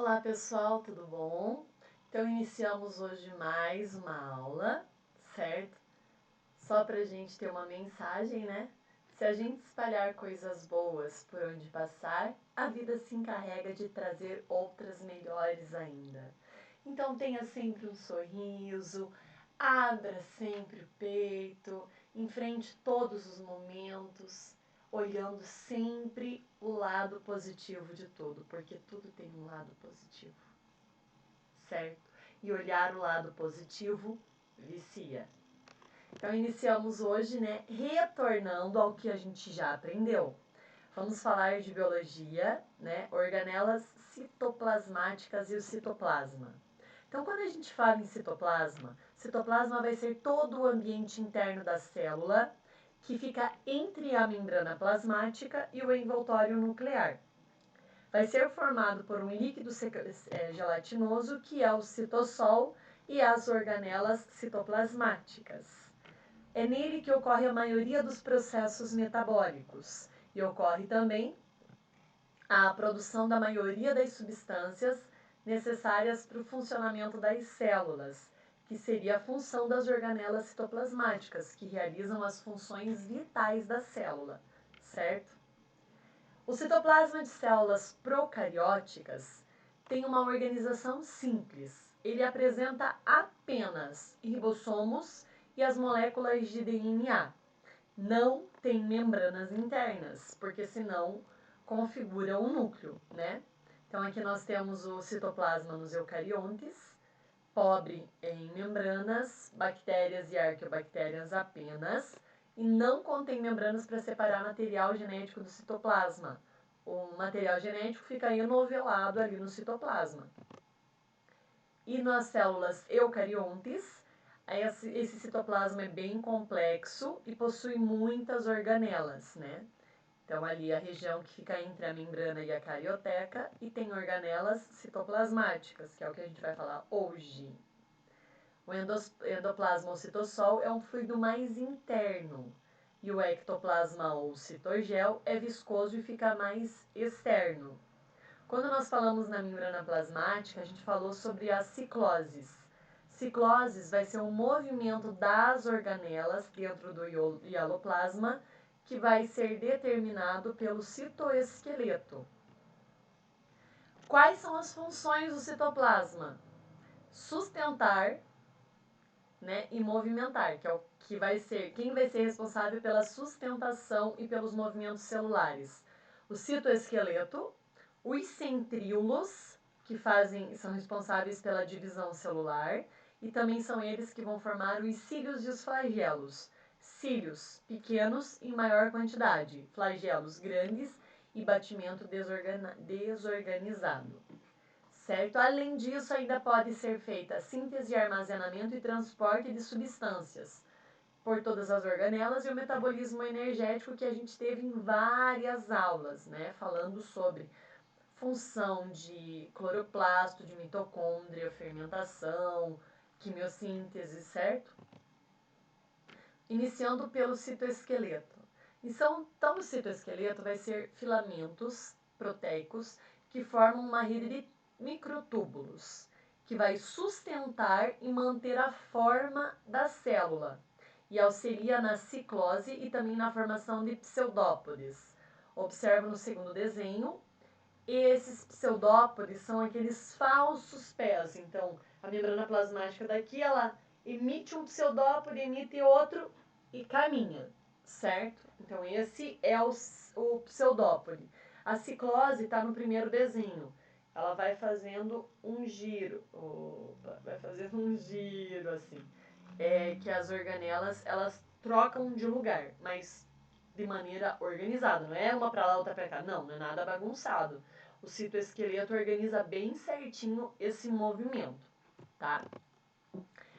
Olá pessoal, tudo bom? Então iniciamos hoje mais uma aula, certo? Só pra gente ter uma mensagem, né? Se a gente espalhar coisas boas por onde passar, a vida se encarrega de trazer outras melhores ainda. Então tenha sempre um sorriso, abra sempre o peito, enfrente todos os momentos, olhando sempre o lado positivo de tudo, porque tudo tem um lado positivo, certo? E olhar o lado positivo vicia. Então iniciamos hoje, né, retornando ao que a gente já aprendeu. Vamos falar de biologia, né, organelas citoplasmáticas e o citoplasma. Então, quando a gente fala em citoplasma vai ser todo o ambiente interno da célula que fica entre a membrana plasmática e o envoltório nuclear. Vai ser formado por um líquido gelatinoso, que é o citossol, e as organelas citoplasmáticas. É nele que ocorre a maioria dos processos metabólicos e ocorre também a produção da maioria das substâncias necessárias para o funcionamento das células, que seria a função das organelas citoplasmáticas, que realizam as funções vitais da célula, certo? O citoplasma de células procarióticas tem uma organização simples. Ele apresenta apenas ribossomos e as moléculas de DNA. Não tem membranas internas, porque senão configura um núcleo, né? Então aqui nós temos o citoplasma nos eucariontes, pobre em membranas, bactérias e arqueobactérias apenas, e não contém membranas para separar material genético do citoplasma. O material genético fica enovelado ali no citoplasma. E nas células eucariontes, esse citoplasma é bem complexo e possui muitas organelas, né? Então, ali a região que fica entre a membrana e a carioteca, e tem organelas citoplasmáticas, que é o que a gente vai falar hoje. O endoplasma ou citossol é um fluido mais interno, e o ectoplasma ou citogel é viscoso e fica mais externo. Quando nós falamos na membrana plasmática, a gente falou sobre as cicloses. Cicloses vai ser um movimento das organelas dentro do hialoplasma, que vai ser determinado pelo citoesqueleto. Quais são as funções do citoplasma? Sustentar, né, e movimentar, que é o que vai ser, quem vai ser responsável pela sustentação e pelos movimentos celulares? O citoesqueleto, os centríolos, que são responsáveis pela divisão celular, e também são eles que vão formar os cílios e os flagelos. Cílios pequenos em maior quantidade, flagelos grandes e batimento desorganizado. Certo? Além disso, ainda pode ser feita síntese, armazenamento e transporte de substâncias por todas as organelas, e o metabolismo energético, que a gente teve em várias aulas, né? Falando sobre função de cloroplasto, de mitocôndria, fermentação, quimiossíntese, certo? Iniciando pelo citoesqueleto. Então o citoesqueleto vai ser filamentos proteicos que formam uma rede de microtúbulos, que vai sustentar e manter a forma da célula e auxilia na ciclose e também na formação de pseudópodes. Observa no segundo desenho, esses pseudópodes são aqueles falsos pés. Então, a membrana plasmática daqui, ela emite um pseudópode, emite outro e caminha, certo? Então, esse é o pseudópode. A ciclose está no primeiro desenho. Ela vai fazendo um giro, assim. Que as organelas, elas trocam de lugar, mas de maneira organizada. Não é uma para lá, outra para cá. Não é nada bagunçado. O citoesqueleto organiza bem certinho esse movimento, tá?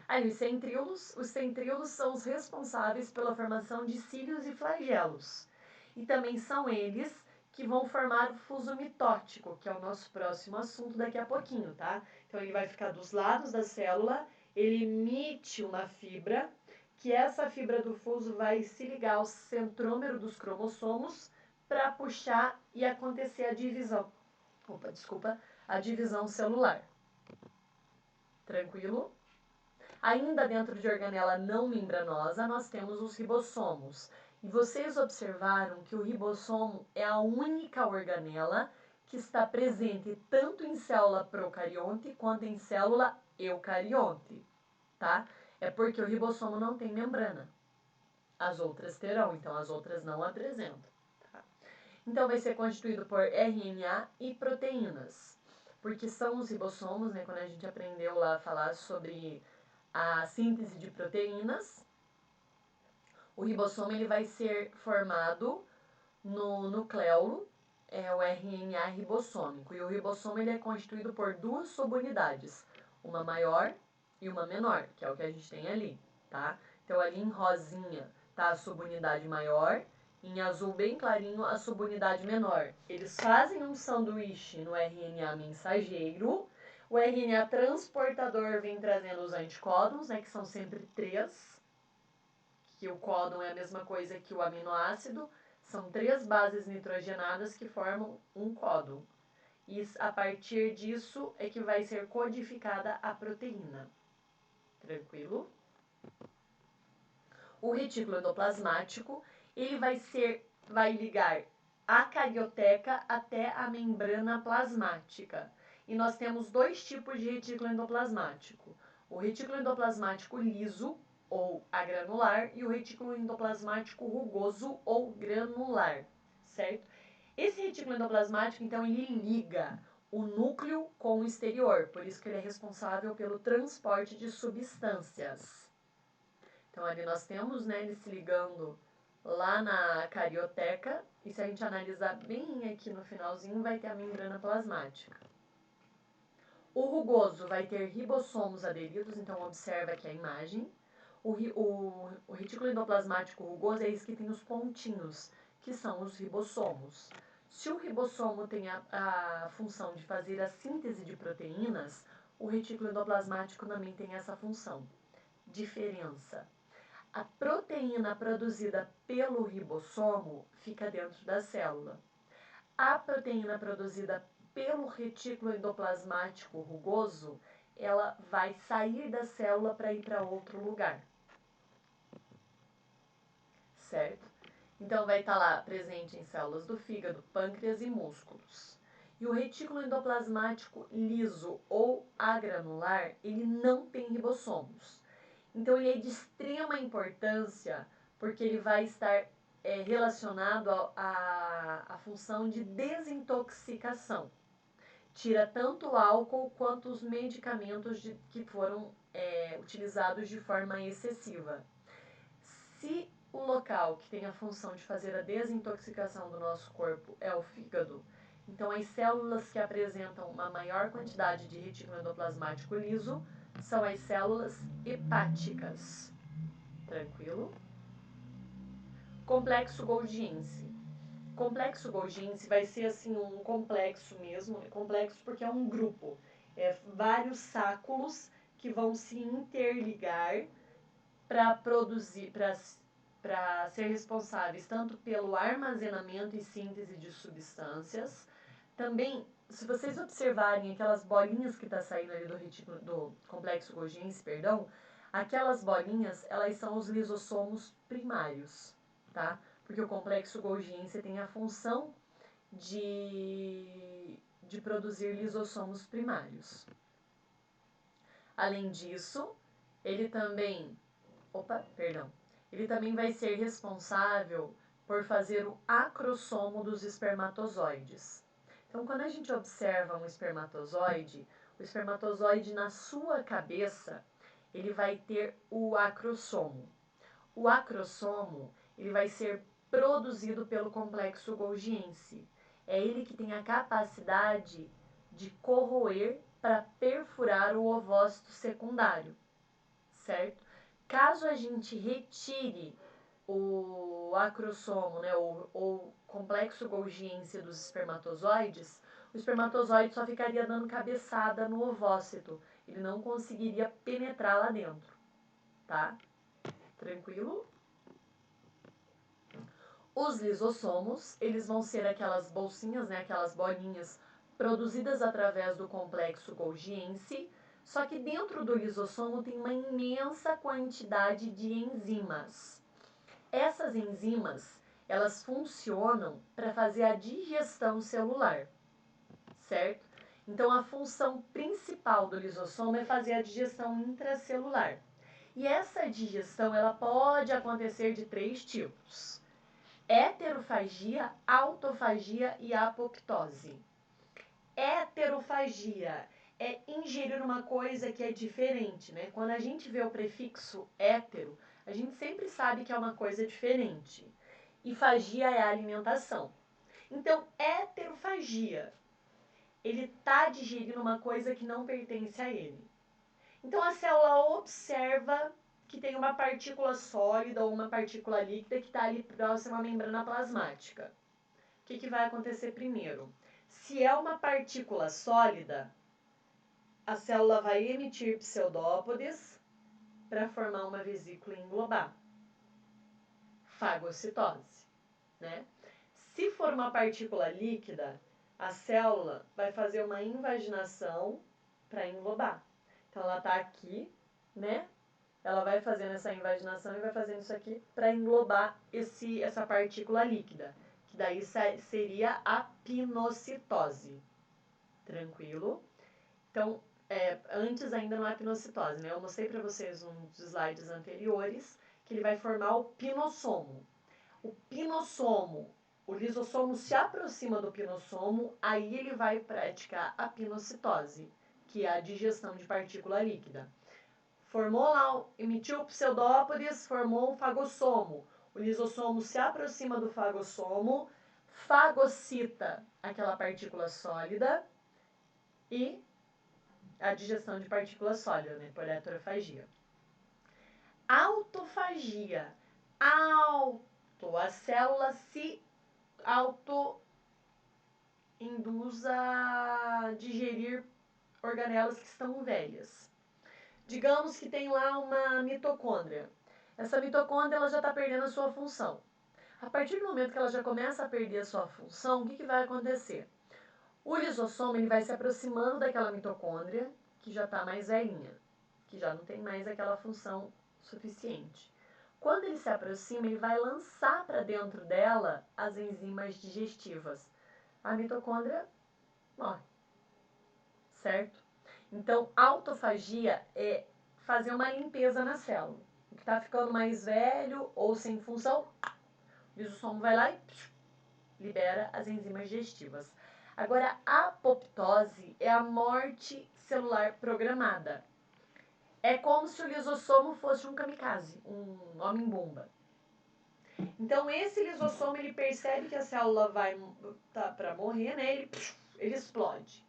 Aí, os centríolos são os responsáveis pela formação de cílios e flagelos. E também são eles que vão formar o fuso mitótico, que é o nosso próximo assunto daqui a pouquinho, tá? Então, ele vai ficar dos lados da célula, ele emite uma fibra, que essa fibra do fuso vai se ligar ao centrômero dos cromossomos para puxar e acontecer a divisão. a divisão celular. Tranquilo? Ainda dentro de organela não membranosa, nós temos os ribossomos. E vocês observaram que o ribossomo é a única organela que está presente tanto em célula procarionte quanto em célula eucarionte, tá? É porque o ribossomo não tem membrana. As outras terão, então as outras não apresentam. Tá? Então vai ser constituído por RNA e proteínas, porque são os ribossomos, né? Quando a gente aprendeu lá a falar sobre a síntese de proteínas, o ribossomo ele vai ser formado no nucleolo, é o RNA ribossômico. E o ribossomo ele é constituído por duas subunidades, uma maior e uma menor, que é o que a gente tem ali, tá? Então ali em rosinha tá a subunidade maior, em azul bem clarinho a subunidade menor. Eles fazem um sanduíche no RNA mensageiro. O RNA transportador vem trazendo os anticódons, né, que são sempre 3, que o códon é a mesma coisa que o aminoácido. São 3 bases nitrogenadas que formam um códon. E a partir disso é que vai ser codificada a proteína. Tranquilo? O retículo endoplasmático, ele vai ligar a carioteca até a membrana plasmática. E nós temos 2 tipos de retículo endoplasmático. O retículo endoplasmático liso, ou agranular, e o retículo endoplasmático rugoso, ou granular, certo? Esse retículo endoplasmático, então, ele liga o núcleo com o exterior, por isso que ele é responsável pelo transporte de substâncias. Então, ali nós temos, né, ele se ligando lá na carioteca, e se a gente analisar bem aqui no finalzinho, vai ter a membrana plasmática. O rugoso vai ter ribossomos aderidos, então observa aqui a imagem. O retículo endoplasmático rugoso é esse que tem os pontinhos, que são os ribossomos. Se o ribossomo tem a função de fazer a síntese de proteínas, o retículo endoplasmático também tem essa função. Diferença: a proteína produzida pelo ribossomo fica dentro da célula. A proteína produzida pelo retículo endoplasmático rugoso, ela vai sair da célula para ir para outro lugar. Certo? Então vai estar lá presente em células do fígado, pâncreas e músculos. E o retículo endoplasmático liso ou agranular, ele não tem ribossomos. Então ele é de extrema importância porque ele vai estar relacionado à função de desintoxicação. Tira tanto o álcool quanto os medicamentos que foram utilizados de forma excessiva. Se o local que tem a função de fazer a desintoxicação do nosso corpo é o fígado, então as células que apresentam uma maior quantidade de retículo endoplasmático liso são as células hepáticas. Tranquilo? Complexo Golgiense. Complexo Golgiense vai ser assim um complexo mesmo, complexo porque é um grupo, vários sáculos que vão se interligar para produzir, para ser responsáveis tanto pelo armazenamento e síntese de substâncias. Também, se vocês observarem aquelas bolinhas que está saindo ali do complexo Golgiense, aquelas bolinhas, elas são os lisossomos primários, tá? Porque o complexo Golgiense tem a função de produzir lisossomos primários. Além disso, ele também vai ser responsável por fazer o acrossomo dos espermatozoides. Então, quando a gente observa um espermatozoide, o espermatozoide na sua cabeça, ele vai ter o acrossomo. O acrossomo, ele vai ser produzido pelo complexo Golgiense. É ele que tem a capacidade de corroer para perfurar o ovócito secundário, certo? Caso a gente retire o acrossomo, né, ou complexo Golgiense dos espermatozoides, o espermatozoide só ficaria dando cabeçada no ovócito. Ele não conseguiria penetrar lá dentro, tá? Tranquilo? Os lisossomos, eles vão ser aquelas bolsinhas, né, aquelas bolinhas produzidas através do complexo Golgiense, só que dentro do lisossomo tem uma imensa quantidade de enzimas. Essas enzimas, elas funcionam para fazer a digestão celular, certo? Então, a função principal do lisossomo é fazer a digestão intracelular. E essa digestão, ela pode acontecer de 3 tipos: heterofagia, autofagia e apoptose. Heterofagia é ingerir uma coisa que é diferente, né? Quando a gente vê o prefixo hétero, a gente sempre sabe que é uma coisa diferente. E fagia é a alimentação. Então, heterofagia, ele está digerindo uma coisa que não pertence a ele. Então, a célula observa que tem uma partícula sólida ou uma partícula líquida que está ali próxima à membrana plasmática. O que vai acontecer primeiro? Se é uma partícula sólida, a célula vai emitir pseudópodes para formar uma vesícula e englobar. Fagocitose, né? Se for uma partícula líquida, a célula vai fazer uma invaginação para englobar. Então, ela está aqui, né? Ela vai fazendo essa invaginação e vai fazendo isso aqui para englobar essa partícula líquida, que daí seria a pinocitose. Tranquilo? Então, antes ainda não é pinocitose, né? Eu mostrei para vocês nos slides anteriores que ele vai formar o pinossomo. O pinossomo, o lisossomo se aproxima do pinossomo, aí ele vai praticar a pinocitose, que é a digestão de partícula líquida. Formou lá, emitiu o pseudópodes, formou o fagossomo. O lisossomo se aproxima do fagossomo, fagocita aquela partícula sólida e a digestão de partículas sólidas, né, por heterofagia. Autofagia. A célula se induz a digerir organelas que estão velhas. Digamos que tem lá uma mitocôndria. Essa mitocôndria ela já está perdendo a sua função. A partir do momento que ela já começa a perder a sua função, o que vai acontecer? O lisossomo ele vai se aproximando daquela mitocôndria que já está mais velhinha, que já não tem mais aquela função suficiente. Quando ele se aproxima, ele vai lançar para dentro dela as enzimas digestivas. A mitocôndria morre, certo? Então, autofagia é fazer uma limpeza na célula. O que está ficando mais velho ou sem função, o lisossomo vai lá e libera as enzimas digestivas. Agora, a apoptose é a morte celular programada. É como se o lisossomo fosse um kamikaze, um homem-bomba. Então, esse lisossomo, ele percebe que a célula vai para morrer, né? Ele explode.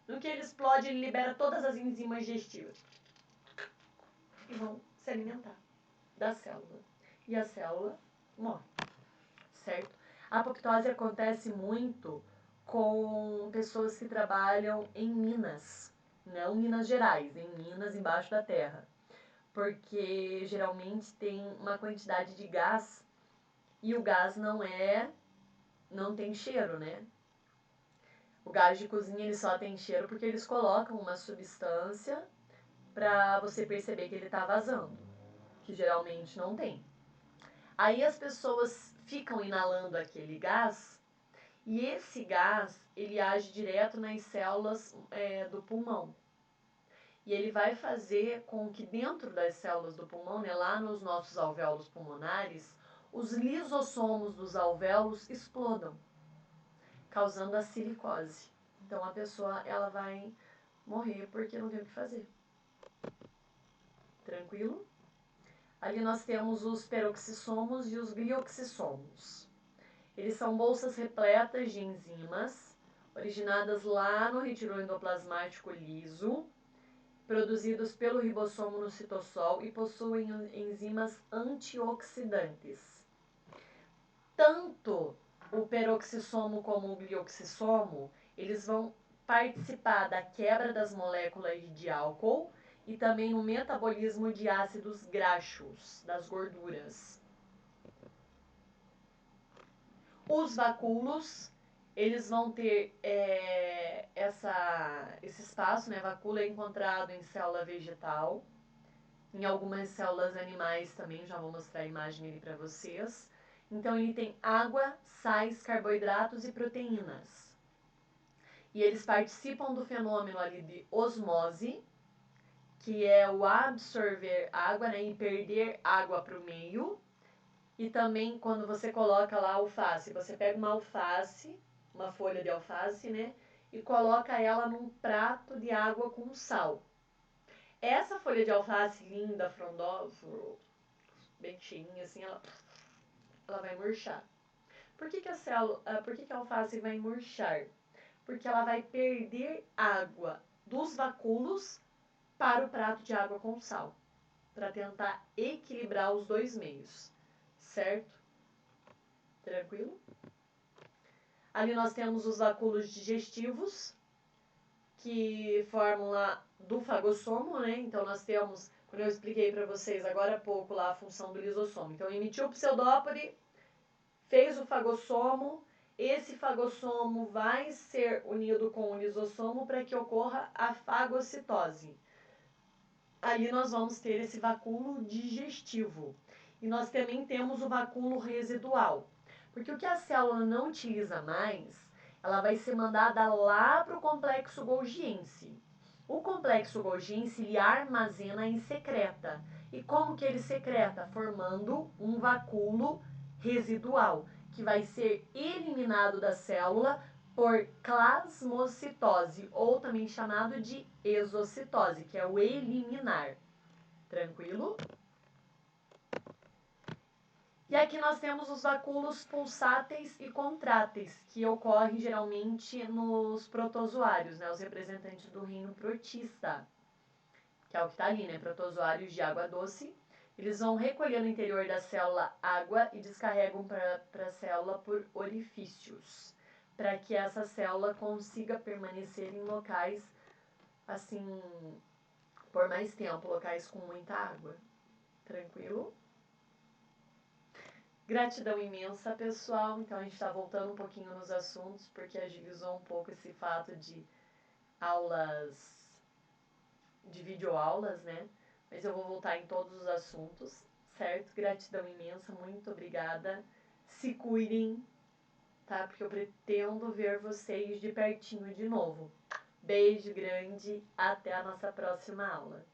No que ele explode, ele libera todas as enzimas digestivas. E vão se alimentar da célula. E a célula morre, certo? A apoptose acontece muito com pessoas que trabalham em minas, não Minas Gerais, em minas embaixo da terra. Porque geralmente tem uma quantidade de gás e o gás não tem cheiro, né? O gás de cozinha ele só tem cheiro porque eles colocam uma substância para você perceber que ele está vazando, que geralmente não tem. Aí as pessoas ficam inalando aquele gás e esse gás ele age direto nas células do pulmão. E ele vai fazer com que dentro das células do pulmão, né, lá nos nossos alvéolos pulmonares, os lisossomos dos alvéolos explodam, causando a silicose. Então a pessoa ela vai morrer porque não tem o que fazer. Tranquilo? Ali nós temos os peroxissomos e os glioxissomos. Eles são bolsas repletas de enzimas, originadas lá no retiro endoplasmático liso, produzidos pelo ribossomo no citossol e possuem enzimas antioxidantes. Tanto o peroxissomo como o glioxissomo, eles vão participar da quebra das moléculas de álcool e também no metabolismo de ácidos graxos, das gorduras. Os vacúolos, Eles vão ter esse espaço, né? Vacúolo é encontrado em célula vegetal, em algumas células animais também, já vou mostrar a imagem ali para vocês. Então ele tem água, sais, carboidratos e proteínas. E eles participam do fenômeno ali de osmose, que é o absorver água, né, e perder água para o meio. E também quando você coloca lá alface, você pega uma alface, uma folha de alface, né, e coloca ela num prato de água com sal. Essa folha de alface linda, frondosa, bem cheinha assim, ela vai murchar. Por que a alface vai murchar? Porque ela vai perder água dos vacúolos para o prato de água com sal, para tentar equilibrar os dois meios, certo? Tranquilo? Ali nós temos os vacúolos digestivos, que formam lá do fagossomo, né? Então nós temos, quando eu expliquei para vocês agora há pouco lá a função do lisossomo. Então emitiu o pseudópode, fez o fagossomo, esse fagossomo vai ser unido com o lisossomo para que ocorra a fagocitose. Ali nós vamos ter esse vacúolo digestivo. E nós também temos o vacúolo residual. Porque o que a célula não utiliza mais, ela vai ser mandada lá para o complexo golgiense. O complexo golgiense ele armazena e secreta. E como que ele secreta? Formando um vacúolo residual, que vai ser eliminado da célula por plasmocitose, ou também chamado de exocitose, que é o eliminar. Tranquilo? E aqui nós temos os vacúolos pulsáteis e contráteis, que ocorrem geralmente nos protozoários, né, os representantes do reino protista, que é o que está ali, né, protozoários de água doce. Eles vão recolher no interior da célula água e descarregam para a célula por orifícios, para que essa célula consiga permanecer em locais, assim, por mais tempo, locais com muita água. Tranquilo? Gratidão imensa, pessoal. Então, a gente está voltando um pouquinho nos assuntos, porque agilizou um pouco esse fato de aulas, de videoaulas, né? Mas eu vou voltar em todos os assuntos, certo? Gratidão imensa, muito obrigada. Se cuidem, tá? Porque eu pretendo ver vocês de pertinho de novo. Beijo grande, até a nossa próxima aula.